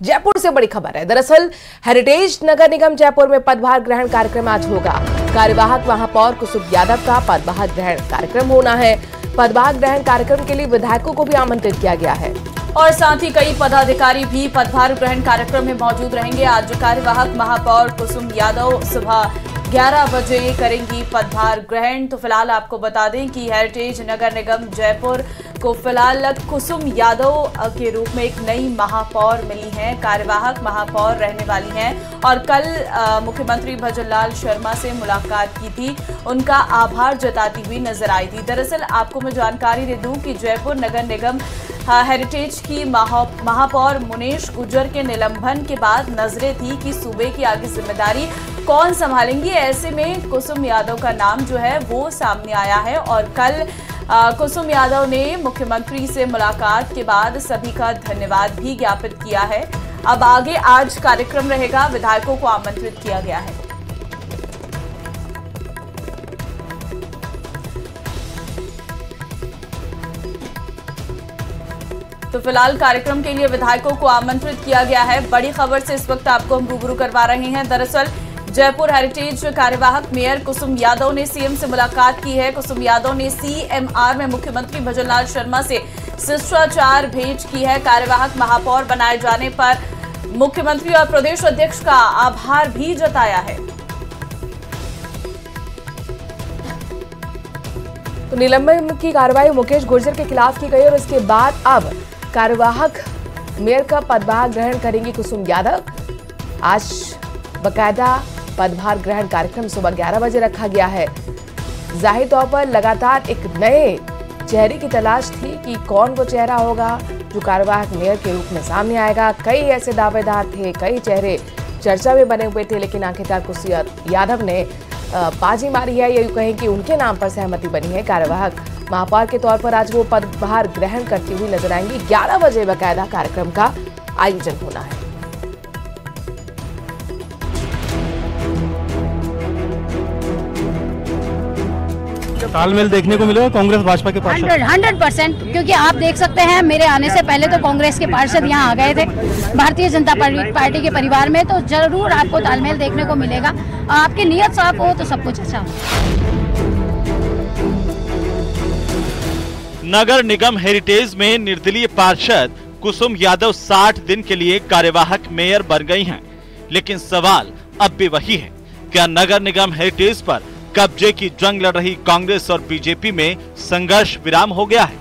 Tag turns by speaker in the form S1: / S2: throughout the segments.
S1: जयपुर से बड़ी खबर है। दरअसल हेरिटेज नगर निगम जयपुर में पदभार ग्रहण कार्यक्रम आज होगा। कार्यवाहक महापौर कुसुम यादव का पदभार ग्रहण कार्यक्रम होना है। पदभार ग्रहण कार्यक्रम के लिए विधायकों को भी आमंत्रित किया गया है
S2: और साथ ही कई पदाधिकारी भी पदभार ग्रहण कार्यक्रम में मौजूद रहेंगे। आज कार्यवाहक महापौर कुसुम यादव सुबह 11 बजे करेंगी पदभार ग्रहण। तो फिलहाल आपको बता दें कि हेरिटेज नगर निगम जयपुर को फिलहाल कुसुम यादव के रूप में एक नई महापौर मिली हैं, कार्यवाहक महापौर रहने वाली हैं और कल मुख्यमंत्री भजनलाल शर्मा से मुलाकात की थी, उनका आभार जताती हुई नजर आई थी। दरअसल आपको मैं जानकारी दे दूं कि जयपुर नगर निगम हेरिटेज की महापौर मुनेश गुर्जर के निलंबन के बाद नजरें थी कि सूबे की आगे जिम्मेदारी कौन संभालेंगी। ऐसे में कुसुम यादव का नाम जो है वो सामने आया है और कल कुसुम यादव ने मुख्यमंत्री से मुलाकात के बाद सभी का धन्यवाद भी ज्ञापित किया है। अब आगे आज कार्यक्रम रहेगा, विधायकों को आमंत्रित किया गया है। तो फिलहाल कार्यक्रम के लिए विधायकों को आमंत्रित किया गया है। बड़ी खबर से इस वक्त आपको हम रूबरू करवा रहे हैं। दरअसल जयपुर हेरिटेज कार्यवाहक मेयर कुसुम यादव ने सीएम से मुलाकात की है। कुसुम यादव ने सीएमआर में मुख्यमंत्री भजनलाल शर्मा से शिष्टाचार भेंट की है। कार्यवाहक महापौर बनाए जाने पर मुख्यमंत्री और प्रदेश अध्यक्ष का आभार भी जताया है।
S1: तो निलंबन की कार्रवाई मुकेश गुर्जर के खिलाफ की गई और इसके बाद अब कार्यवाहक मेयर का पदभार ग्रहण करेंगी कुसुम यादव। आज बकायदा पदभार ग्रहण कार्यक्रम सुबह 11 बजे रखा गया है। जाहिर तौर पर लगातार एक नए चेहरे की तलाश थी कि कौन वो चेहरा होगा जो कार्यवाहक मेयर के रूप में सामने आएगा। कई ऐसे दावेदार थे, कई चेहरे चर्चा में बने हुए थे, लेकिन आखिरकार कुसुम यादव ने बाजी मारी है। ये कहें कि उनके नाम पर सहमति बनी है। कार्यवाहक महापौर के तौर पर आज वो पदभार ग्रहण करती हुई नजर आएंगी। 11 बजे बाकायदा कार्यक्रम का आयोजन होना है।
S3: तालमेल देखने को मिलेगा कांग्रेस भाजपा के पार्षद
S4: 100%, क्योंकि आप देख सकते हैं मेरे आने से पहले तो कांग्रेस के पार्षद यहाँ आ गए थे भारतीय जनता पार्टी के परिवार में, तो जरूर आपको तालमेल देखने को मिलेगा। आपकी नीयत साफ हो तो सब कुछ अच्छा हो।
S5: नगर निगम हेरिटेज में निर्दलीय पार्षद कुसुम यादव 60 दिन के लिए कार्यवाहक मेयर बन गई हैं, लेकिन सवाल अब भी वही है, क्या नगर निगम हेरिटेज पर कब्जे की जंग लड़ रही कांग्रेस और बीजेपी में संघर्ष विराम हो गया है?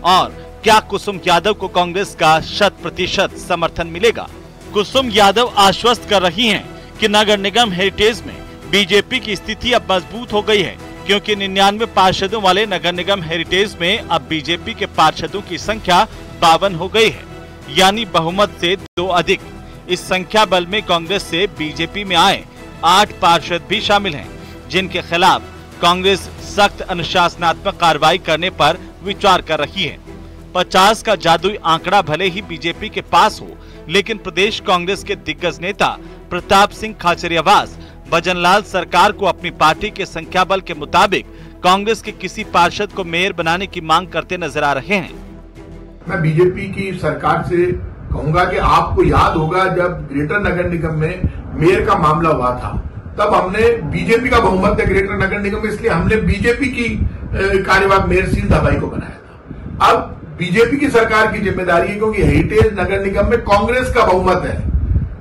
S5: और क्या कुसुम यादव को कांग्रेस का 100% समर्थन मिलेगा? कुसुम यादव आश्वस्त कर रही हैं कि नगर निगम हेरिटेज में बीजेपी की स्थिति अब मजबूत हो गई है, क्योंकि 99 पार्षदों वाले नगर निगम हेरिटेज में अब बीजेपी के पार्षदों की संख्या 52 हो गई है, यानी बहुमत से 2 अधिक। इस संख्या बल में कांग्रेस से बीजेपी में आए 8 पार्षद भी शामिल हैं, जिनके खिलाफ कांग्रेस सख्त अनुशासनात्मक कार्रवाई करने पर विचार कर रही है। 50 का जादुई आंकड़ा भले ही बीजेपी के पास हो, लेकिन प्रदेश कांग्रेस के दिग्गज नेता प्रताप सिंह खाचरियावास भजनलाल सरकार को अपनी पार्टी के संख्या बल के मुताबिक कांग्रेस के किसी पार्षद को मेयर बनाने की मांग करते नजर आ रहे हैं।
S6: मैं बीजेपी की सरकार से कहूंगा कि आपको याद होगा जब ग्रेटर नगर निगम में मेयर का मामला हुआ था, तब हमने बीजेपी का बहुमत है ग्रेटर नगर निगम में, इसलिए हमने बीजेपी की कार्यवाहक मेयर शील दबाई को बनाया था। अब बीजेपी की सरकार की जिम्मेदारी है, क्योंकि हेरिटेज नगर निगम में कांग्रेस का बहुमत है,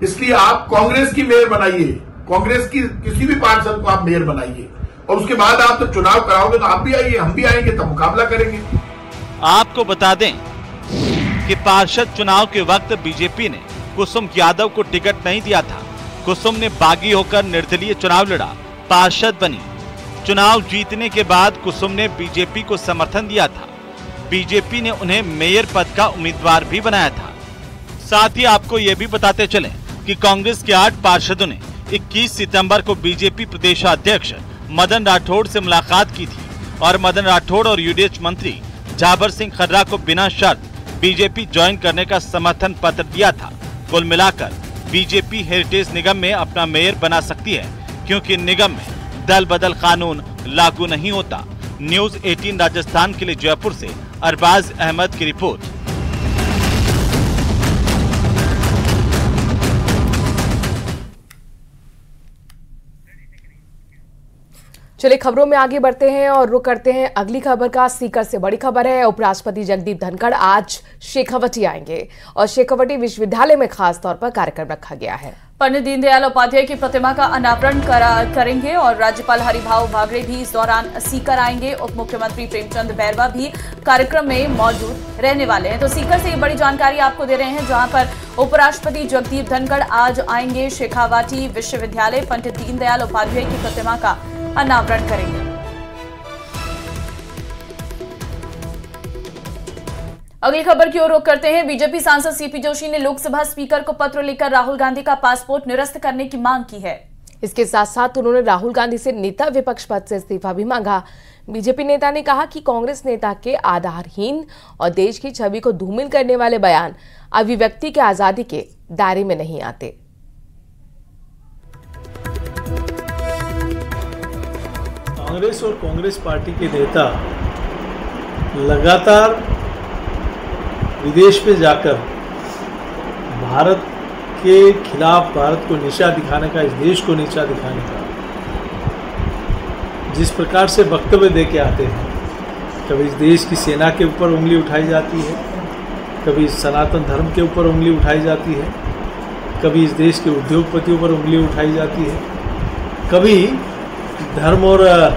S6: इसलिए आप कांग्रेस की मेयर बनाइए, कांग्रेस की किसी भी पार्षद को आप मेयर बनाइए और उसके बाद आप तो चुनाव कराओगे तो आप भी आइए, हम भी आएंगे, तब मुकाबला करेंगे।
S5: आपको बता दें कि पार्षद चुनाव के वक्त बीजेपी ने कुसुम यादव को टिकट नहीं दिया था। कुसुम ने बागी होकर निर्दलीय चुनाव लड़ा, पार्षद बनी। चुनाव जीतने के बाद कुसुम ने बीजेपी को समर्थन दिया था। बीजेपी ने उन्हें मेयर पद का उम्मीदवार भी बनाया था। साथ ही आपको ये भी बताते चले कि कांग्रेस के 8 पार्षदों ने 21 सितंबर को बीजेपी प्रदेशाध्यक्ष मदन राठौड़ से मुलाकात की थी और मदन राठौड़ और यूडीएच मंत्री जाबर सिंह खर्रा को बिना शर्त बीजेपी ज्वाइन करने का समर्थन पत्र दिया था। कुल मिलाकर बीजेपी हेरिटेज निगम में अपना मेयर बना सकती है, क्योंकि निगम में दल बदल कानून लागू नहीं होता। न्यूज़ 18 राजस्थान के लिए जयपुर से अरबाज अहमद की रिपोर्ट।
S1: चलिए खबरों में आगे बढ़ते हैं और रुक करते हैं अगली खबर का। सीकर से बड़ी खबर है, उपराष्ट्रपति जगदीप धनखड़ आज शेखावटी आएंगे और शेखावटी विश्वविद्यालय में खास तौर पर कार्यक्रम रखा गया है।
S2: पंडित दीनदयाल उपाध्याय की प्रतिमा का अनावरण करेंगे और राज्यपाल हरिभाऊ बागड़े भी इस दौरान सीकर आएंगे। उप मुख्यमंत्री प्रेमचंद बैरवा भी कार्यक्रम में मौजूद रहने वाले हैं। तो सीकर से ये बड़ी जानकारी आपको दे रहे हैं, जहां पर उपराष्ट्रपति जगदीप धनखड़ आज आएंगे शेखावाटी विश्वविद्यालय, पंडित दीनदयाल उपाध्याय की प्रतिमा का अनावरण करेंगे। अगली खबर की ओर रुख करते हैं। बीजेपी सांसद सीपी जोशी ने लोकसभा स्पीकर को पत्र लिखकर राहुल गांधी का पासपोर्ट निरस्त करने की मांग की है।
S1: इसके साथ साथ उन्होंने राहुल गांधी से नेता विपक्ष पद से इस्तीफा भी मांगा। बीजेपी नेता ने कहा कि कांग्रेस नेता के आधारहीन और देश की छवि को धूमिल करने वाले बयान अभिव्यक्ति के आजादी के दायरे में नहीं आते।
S7: कांग्रेस और कांग्रेस पार्टी के नेता लगातार विदेश में जाकर भारत के खिलाफ, भारत को नीचा दिखाने का, इस देश को नीचा दिखाने का जिस प्रकार से वक्तव्य दे के आते हैं, कभी इस देश की सेना के ऊपर उंगली उठाई जाती है, कभी सनातन धर्म के ऊपर उंगली उठाई जाती है, कभी इस देश के उद्योगपतियों पर उंगली उठाई जाती है, कभी धर्म और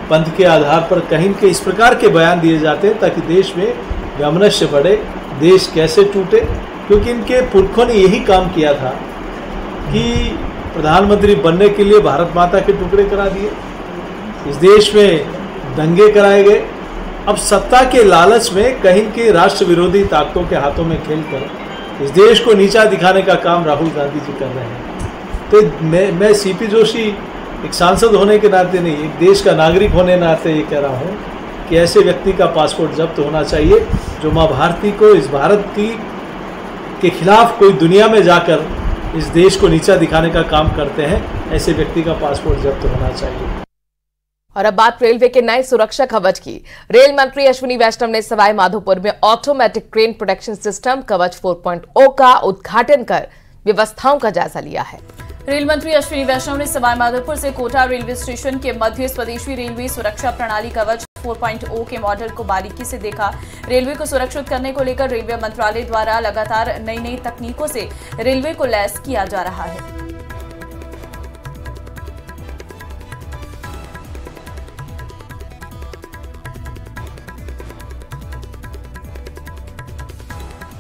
S7: पंथ के आधार पर कहीं के इस प्रकार के बयान दिए जाते हैं ताकि देश में वैमनस्य बढ़े, देश कैसे टूटे। क्योंकि इनके पुरखों ने यही काम किया था कि प्रधानमंत्री बनने के लिए भारत माता के टुकड़े करा दिए, इस देश में दंगे कराए गए। अब सत्ता के लालच में कहीं के राष्ट्र विरोधी ताकतों के हाथों में खेलकर इस देश को नीचा दिखाने का काम राहुल गांधी जी कर रहे हैं। तो मैं सीपी जोशी एक सांसद होने के नाते नहीं, एक देश का नागरिक होने के नाते ये कह रहा हूँ कि ऐसे व्यक्ति का पासपोर्ट जब्त होना चाहिए जो माँ भारती को, इस भारत के खिलाफ कोई दुनिया में जाकर इस देश को नीचा दिखाने का काम करते हैं। ऐसे व्यक्ति का पासपोर्ट जब्त होना चाहिए।
S1: और अब बात रेलवे के नए सुरक्षा कवच की। रेल मंत्री अश्विनी वैष्णव ने सवाई माधोपुर में ऑटोमेटिक ट्रेन प्रोटेक्शन सिस्टम कवच 4.0 का उद्घाटन कर व्यवस्थाओं का जायजा लिया है।
S2: रेल मंत्री अश्विनी वैष्णव ने सवाई माधोपुर से कोटा रेलवे स्टेशन के मध्य स्वदेशी रेलवे सुरक्षा प्रणाली कवच 4.0 के मॉडल को बारीकी से देखा। रेलवे को सुरक्षित करने को लेकर रेलवे मंत्रालय द्वारा लगातार नई नई तकनीकों से रेलवे को लैस किया जा रहा है।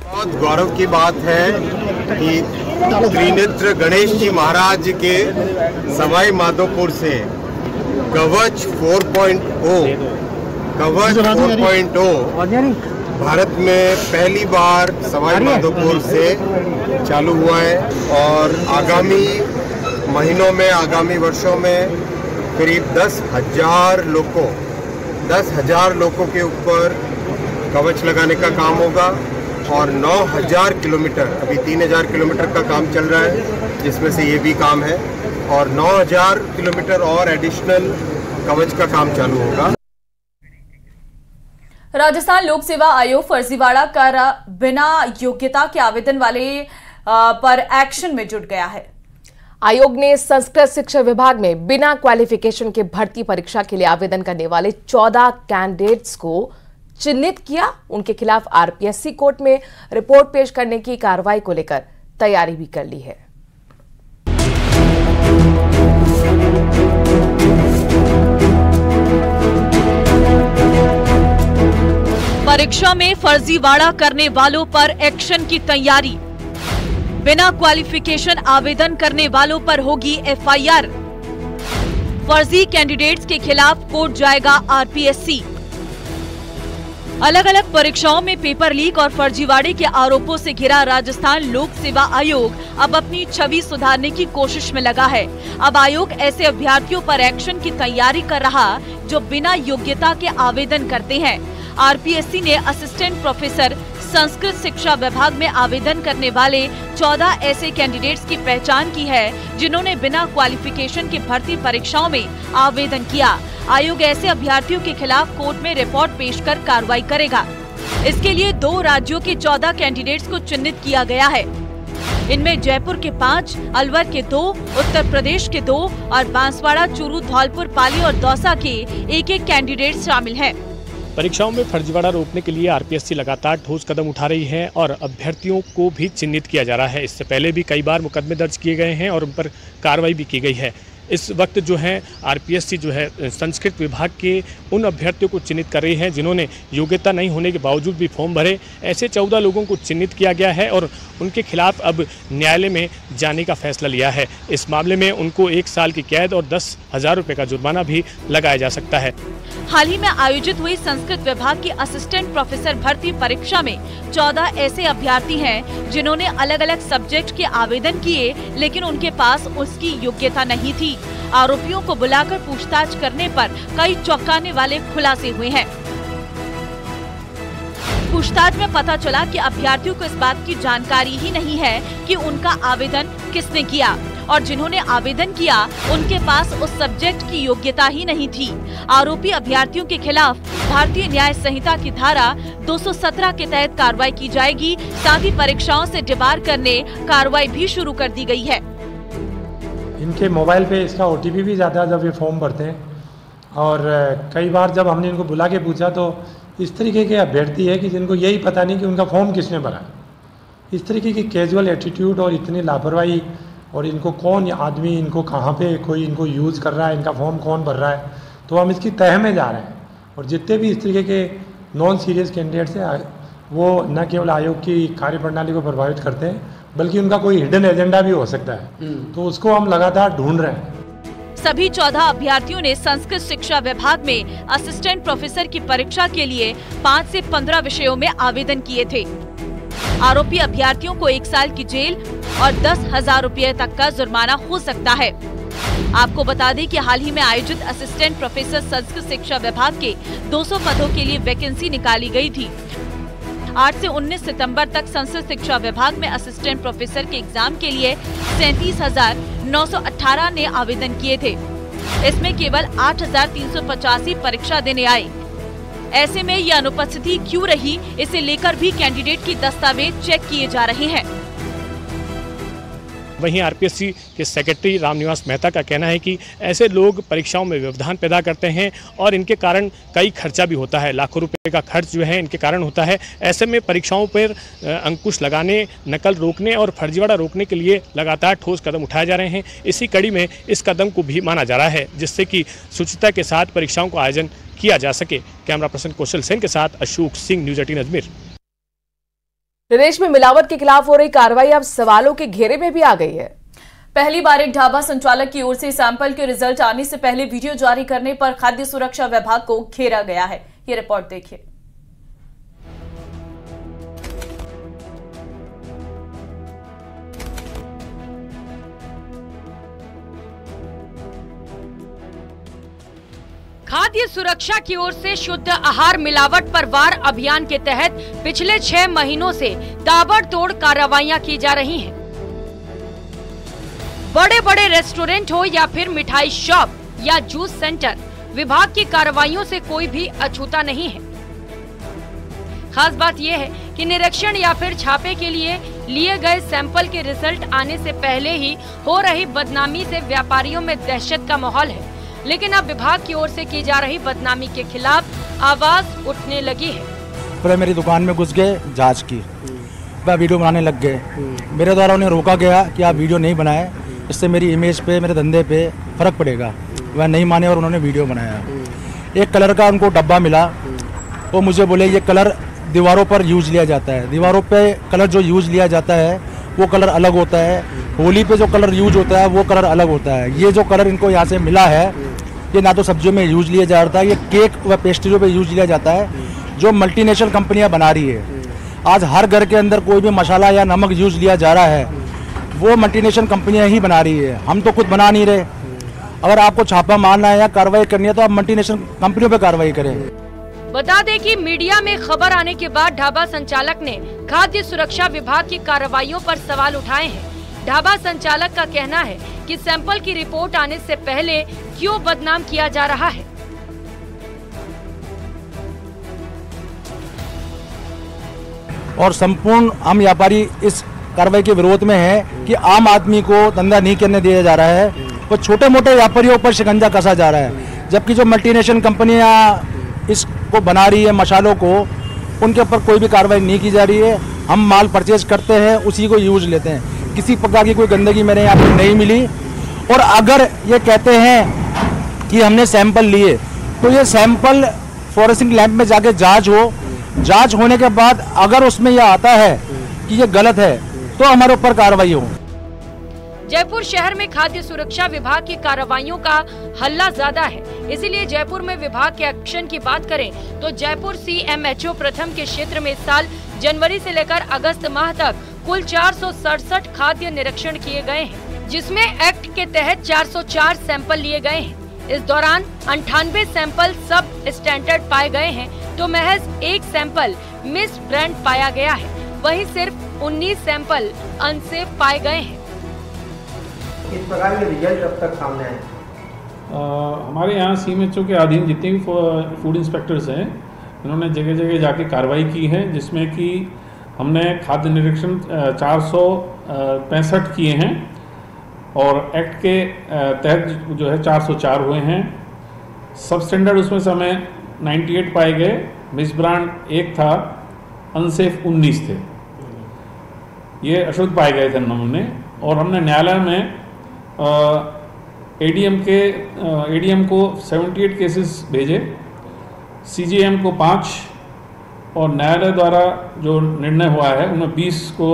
S8: बहुत गौरव की बात है कि त्रिनेत्र गणेश जी महाराज के सवाई माधोपुर से कवच 4.0 भारत में पहली बार सवाई माधोपुर से चालू हुआ है और आगामी महीनों में, आगामी वर्षों में करीब 10,000 लोगों के ऊपर कवच लगाने का काम होगा और 9,000 किलोमीटर, अभी 3,000 किलोमीटर का काम चल रहा है जिसमें से ये भी काम है, और 9,000 किलोमीटर और एडिशनल कवच का काम चालू होगा।
S2: राजस्थान लोक सेवा आयोग फर्जीवाड़ा कर बिना योग्यता के आवेदन वाले पर एक्शन में जुट गया है।
S1: आयोग ने संस्कृत शिक्षा विभाग में बिना क्वालिफिकेशन के भर्ती परीक्षा के लिए आवेदन करने वाले 14 कैंडिडेट्स को चिन्हित किया। उनके खिलाफ आरपीएससी कोर्ट में रिपोर्ट पेश करने की कार्रवाई को लेकर तैयारी भी कर ली है।
S9: परीक्षा में फर्जीवाड़ा करने वालों पर एक्शन की तैयारी। बिना क्वालिफिकेशन आवेदन करने वालों पर होगी एफआईआर। फर्जी कैंडिडेट्स के खिलाफ कोर्ट जाएगा आरपीएससी। अलग अलग परीक्षाओं में पेपर लीक और फर्जीवाड़े के आरोपों से घिरा राजस्थान लोक सेवा आयोग अब अपनी छवि सुधारने की कोशिश में लगा है। अब आयोग ऐसे अभ्यर्थियों पर एक्शन की तैयारी कर रहा जो बिना योग्यता के आवेदन करते हैं। आरपीएससी ने असिस्टेंट प्रोफेसर संस्कृत शिक्षा विभाग में आवेदन करने वाले 14 ऐसे कैंडिडेट्स की पहचान की है जिन्होंने बिना क्वालिफिकेशन की भर्ती परीक्षाओं में आवेदन किया। आयोग ऐसे अभ्यर्थियों के खिलाफ कोर्ट में रिपोर्ट पेश कर कार्रवाई करेगा। इसके लिए 2 राज्यों के 14 कैंडिडेट्स को चिन्हित किया गया है। इनमें जयपुर के 5, अलवर के 2, उत्तर प्रदेश के 2 और बांसवाड़ा, चूरू, धौलपुर, पाली और दौसा के 1-1 कैंडिडेट शामिल हैं।
S10: परीक्षाओं में फर्जीवाड़ा रोकने के लिए आरपीएससी लगातार ठोस कदम उठा रही है और अभ्यर्थियों को भी चिन्हित किया जा रहा है। इससे पहले भी कई बार मुकदमे दर्ज किए गए हैं और उन पर कार्रवाई भी की गई है। इस वक्त जो है आरपीएससी जो है संस्कृत विभाग के उन अभ्यर्थियों को चिन्हित कर रही है जिन्होंने योग्यता नहीं होने के बावजूद भी फॉर्म भरे। ऐसे 14 लोगों को चिन्हित किया गया है और उनके खिलाफ अब न्यायालय में जाने का फैसला लिया है। इस मामले में उनको 1 साल की कैद और 10,000 रुपये का जुर्माना भी लगाया जा सकता है।
S9: हाल ही में आयोजित हुई संस्कृत विभाग की असिस्टेंट प्रोफेसर भर्ती परीक्षा में 14 ऐसे अभ्यर्थी हैं जिन्होंने अलग अलग सब्जेक्ट के आवेदन किए, लेकिन उनके पास उसकी योग्यता नहीं थी। आरोपियों को बुलाकर पूछताछ करने पर कई चौंकाने वाले खुलासे हुए हैं। पूछताछ में पता चला कि अभ्यर्थियों को इस बात की जानकारी ही नहीं है कि उनका आवेदन किसने किया और जिन्होंने आवेदन किया उनके पास उस सब्जेक्ट की योग्यता ही नहीं थी। आरोपी अभ्यर्थियों के खिलाफ भारतीय न्याय संहिता की धारा 217 के तहत कार्रवाई की जाएगी। साथ ही परीक्षाओं से डिबार करने कार्रवाई भी शुरू कर दी गई है।
S11: इनके मोबाइल पे इसका OTP भी जाता है जब ये फॉर्म भरते हैं और कई बार जब हमने इनको बुला के पूछा तो इस तरीके के अभ्यर्थी है कि जिनको यही पता नहीं कि उनका फॉर्म किसने भरा। इस तरीके की कैजुअल एटीट्यूड और इतनी लापरवाही और इनको कौन आदमी इनको कहाँ पे कोई इनको यूज़ कर रहा है, इनका फॉर्म कौन भर रहा है, तो हम इसकी तह में जा रहे हैं। और जितने भी इस तरीके के नॉन सीरियस कैंडिडेट्स हैं वो न केवल आयोग की कार्यप्रणाली को प्रभावित करते हैं बल्कि उनका कोई हिडन एजेंडा भी हो सकता है, तो उसको हम लगातार ढूंढ रहे हैं।
S9: सभी 14 अभ्यर्थियों ने संस्कृत शिक्षा विभाग में असिस्टेंट प्रोफेसर की परीक्षा के लिए 5 से 15 विषयों में आवेदन किए थे। आरोपी अभ्यर्थियों को 1 साल की जेल और 10,000 रुपये तक का जुर्माना हो सकता है। आपको बता दें कि हाल ही में आयोजित असिस्टेंट प्रोफेसर संस्कृत शिक्षा विभाग के 200 पदों के लिए वैकेंसी निकाली गई थी। 8 से 19 सितंबर तक संस्कृत शिक्षा विभाग में असिस्टेंट प्रोफेसर के एग्जाम के लिए 37,918 ने आवेदन किए थे। इसमें केवल 8,385 परीक्षा देने आए। ऐसे में यह अनुपस्थिति क्यों रही, इसे लेकर भी कैंडिडेट की दस्तावेज चेक किए जा रहे हैं।
S10: वहीं आरपीएससी के सेक्रेटरी रामनिवास मेहता का कहना है कि ऐसे लोग परीक्षाओं में व्यवधान पैदा करते हैं और इनके कारण कई खर्चा भी होता है। लाखों रुपए का खर्च जो है इनके कारण होता है। ऐसे में परीक्षाओं पर अंकुश लगाने, नकल रोकने और फर्जीवाड़ा रोकने के लिए लगातार ठोस कदम उठाए जा रहे हैं। इसी कड़ी में इस कदम को भी माना जा रहा है जिससे कि शुचिता के साथ परीक्षाओं का आयोजन किया जा सके। कैमरा पर्सन कौशल सेन के साथ अशोक सिंह, न्यूज़ 18 अजमेर।
S1: प्रदेश में मिलावट के खिलाफ हो रही कार्रवाई अब सवालों के घेरे में भी आ गई है।
S2: पहली बार एक ढाबा संचालक की ओर से सैंपल के रिजल्ट आने से पहले वीडियो जारी करने पर खाद्य सुरक्षा विभाग को घेरा गया है। ये रिपोर्ट देखिए।
S12: खाद्य सुरक्षा की ओर से शुद्ध आहार मिलावट पर वार अभियान के तहत पिछले 6 महीनों से ताबड़तोड़ कार्रवाइयां की जा रही हैं। बड़े बड़े रेस्टोरेंट हो या फिर मिठाई शॉप या जूस सेंटर, विभाग की कार्रवाइयों से कोई भी अछूता नहीं है। खास बात यह है कि निरीक्षण या फिर छापे के लिए गए सैंपल के रिजल्ट आने से पहले ही हो रही बदनामी से व्यापारियों में दहशत का माहौल है। लेकिन अब विभाग की ओर से की जा रही बदनामी के खिलाफ आवाज उठने लगी है।
S13: पूरे मेरी दुकान में घुस गए, जांच की, वह वीडियो बनाने लग गए। मेरे द्वारा उन्हें रोका गया कि आप वीडियो नहीं बनाए, इससे मेरी इमेज पे, मेरे धंधे पे फर्क पड़ेगा। वह नहीं माने और उन्होंने वीडियो बनाया। एक कलर का उनको डब्बा मिला, वो मुझे बोले ये कलर दीवारों पर यूज लिया जाता है। दीवारों पे कलर जो यूज लिया जाता है वो कलर अलग होता है, होली पे जो कलर यूज होता है वो कलर अलग होता है। ये जो कलर इनको यहाँ से मिला है ये ना तो सब्जियों में यूज लिया जा रहा है, ये केक व पेस्ट्रियों पे यूज लिया जाता है जो मल्टीनेशनल कंपनियां बना रही है। आज हर घर के अंदर कोई भी मसाला या नमक यूज लिया जा रहा है वो मल्टीनेशनल कंपनियां ही बना रही है, हम तो खुद बना नहीं रहे। अगर आपको छापा मारना है या कार्रवाई करनी है तो आप मल्टीनेशनल कंपनियों पे कार्रवाई करें।
S12: बता दें कि मीडिया में खबर आने के बाद ढाबा संचालक ने खाद्य सुरक्षा विभाग की कार्रवाइयों पर सवाल उठाए हैं। ढाबा संचालक का कहना है कि सैंपल की रिपोर्ट आने से पहले क्यों बदनाम किया जा रहा है।
S13: और संपूर्ण आम व्यापारी इस कार्रवाई के विरोध में है कि आम आदमी को धंधा नहीं करने दिया जा रहा है, वो छोटे मोटे व्यापारियों पर शिकंजा कसा जा रहा है, जबकि जो मल्टीनेशनल कंपनियां इसको बना रही है मसालों को, उनके ऊपर कोई भी कार्रवाई नहीं की जा रही है। हम माल परचेज करते हैं, उसी को यूज लेते हैं, किसी प्रकार की कोई गंदगी मेरे यहाँ पर नहीं मिली। और अगर ये कहते हैं कि हमने सैंपल लिए, तो ये सैंपल फॉरेंसिक लैब में जाके जांच हो, जांच होने के बाद अगर उसमें यह आता है कि ये गलत है तो हमारे ऊपर कार्रवाई हो।
S12: जयपुर शहर में खाद्य सुरक्षा विभाग की कार्रवाइयों का हल्ला ज्यादा है, इसीलिए जयपुर में विभाग के एक्शन की बात करें तो जयपुर CMHO प्रथम के क्षेत्र में इस साल जनवरी से लेकर अगस्त माह तक कुल 467 खाद्य निरीक्षण किए गए हैं, जिसमें एक्ट के तहत 404 सैंपल लिए गए हैं। इस दौरान 98 सैंपल सब स्टैंडर्ड पाए गए हैं, तो महज एक सैंपल मिस ब्रांड पाया गया है, वहीं सिर्फ 19 सैंपल अनसेफ पाए गए हैं।
S14: किस प्रकार के रिजल्ट अब तक सामने आए?
S7: हमारे यहाँ CMHO के अधीन जितने भी फूड इंस्पेक्टर्स हैं, इन्होंने जगह जगह जाके कार्रवाई की है, जिसमें कि हमने खाद्य निरीक्षण 465 किए हैं और एक्ट के तहत जो है 404 हुए हैं। सब स्टैंडर्ड उसमें से हमें 98 पाए गए, मिस ब्रांड 1 था, अनसेफ 19 थे, ये अशुद्ध पाए गए थे नमूने। और हमने न्यायालय में ADM को 78 केसेस भेजे, CJM को 5 और न्यायालय द्वारा जो निर्णय हुआ है उनमें 20 को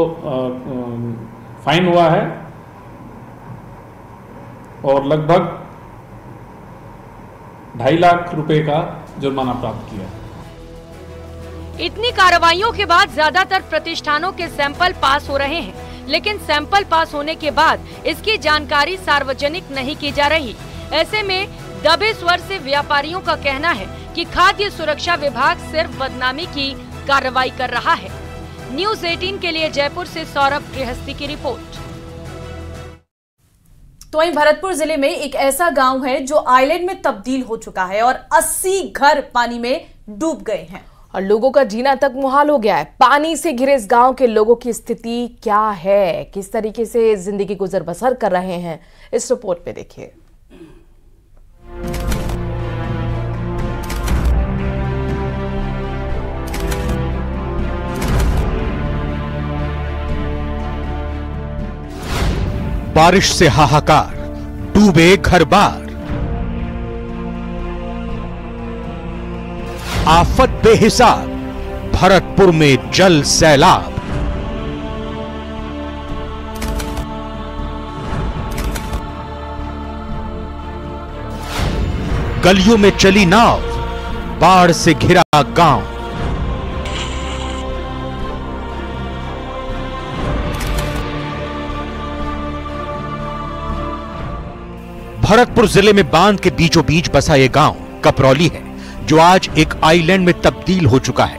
S7: फाइन हुआ है और लगभग 2.5 लाख रुपए का जुर्माना प्राप्त किया।
S12: इतनी कार्रवाइयों के बाद ज्यादातर प्रतिष्ठानों के सैंपल पास हो रहे हैं, लेकिन सैंपल पास होने के बाद इसकी जानकारी सार्वजनिक नहीं की जा रही। ऐसे में दबे स्वर से व्यापारियों का कहना है कि खाद्य सुरक्षा विभाग सिर्फ बदनामी की कार्रवाई कर रहा है। न्यूज़ 18 के लिए जयपुर से सौरभ गृहस्थी की रिपोर्ट।
S2: तो वहीं भरतपुर जिले में एक ऐसा गांव है जो आइलैंड में तब्दील हो चुका है और 80 घर पानी में डूब गए हैं
S1: और लोगों का जीना तक मुहाल हो गया है। पानी से घिरे इस गांव के लोगों की स्थिति क्या है, किस तरीके से जिंदगी गुजर बसर कर रहे हैं, इस रिपोर्ट में देखिए।
S15: बारिश से हाहाकार, डूबे घर बार, आफत बेहिसाब, भरतपुर में जल सैलाब। गलियों में चली नाव, बाढ़ से घिरा गांव। भरतपुर जिले में बांध के बीचों बीच बसा यह गांव कपरौली है, जो आज एक आइलैंड में तब्दील हो चुका है।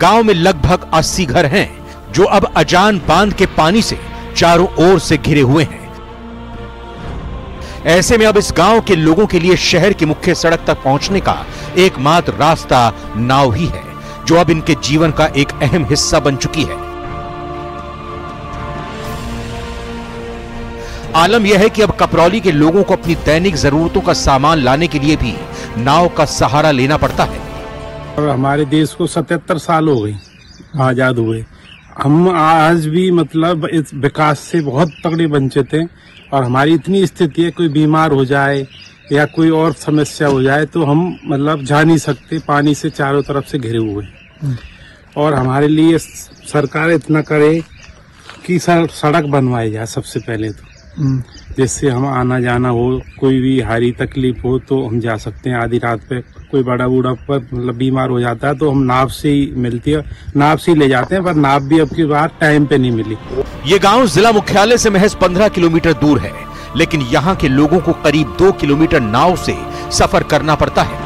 S15: गांव में लगभग 80 घर हैं, जो अब अजान बांध के पानी से चारों ओर से घिरे हुए हैं। ऐसे में अब इस गांव के लोगों के लिए शहर की मुख्य सड़क तक पहुंचने का एकमात्र रास्ता नाव ही है, जो अब इनके जीवन का एक अहम हिस्सा बन चुकी है। आलम यह है कि अब कपरौली के लोगों को अपनी दैनिक जरूरतों का सामान लाने के लिए भी नाव का सहारा लेना पड़ता है।
S16: और हमारे देश को 77 साल हो गई आजाद हुए, हम आज भी मतलब इस विकास से बहुत तगड़े वंचित हैं। और हमारी इतनी स्थिति है, कोई बीमार हो जाए या कोई और समस्या हो जाए तो हम मतलब जा नहीं सकते, पानी से चारों तरफ से घिरे हुए। और हमारे लिए सरकार इतना करे कि सड़क बनवाई जाए सबसे पहले तो, जिससे हम आना जाना हो, कोई भी हारी तकलीफ हो तो हम जा सकते हैं। आधी रात पे कोई बड़ा बूढ़ा पर मतलब बीमार हो जाता है तो हम नाव से ही मिलती है, नाव से ही ले जाते हैं, पर नाव भी अब की बार टाइम पे नहीं मिली।
S15: ये गांव जिला मुख्यालय से महज 15 किलोमीटर दूर है, लेकिन यहाँ के लोगों को करीब 2 किलोमीटर नाव से सफर करना पड़ता है।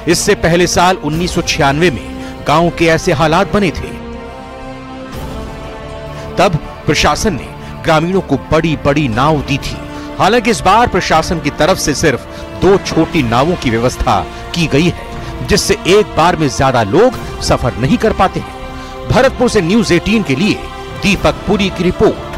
S15: इससे पहले साल 1996 में गांव के ऐसे हालात बने थे। तब प्रशासन ने ग्रामीणों को बड़ी बड़ी नाव दी थी। हालांकि इस बार प्रशासन की तरफ से सिर्फ 2 छोटी नावों की व्यवस्था की गई है, जिससे एक बार में ज्यादा लोग सफर नहीं कर पाते हैं। भरतपुर से न्यूज़ 18 के लिए दीपक पुरी की रिपोर्ट।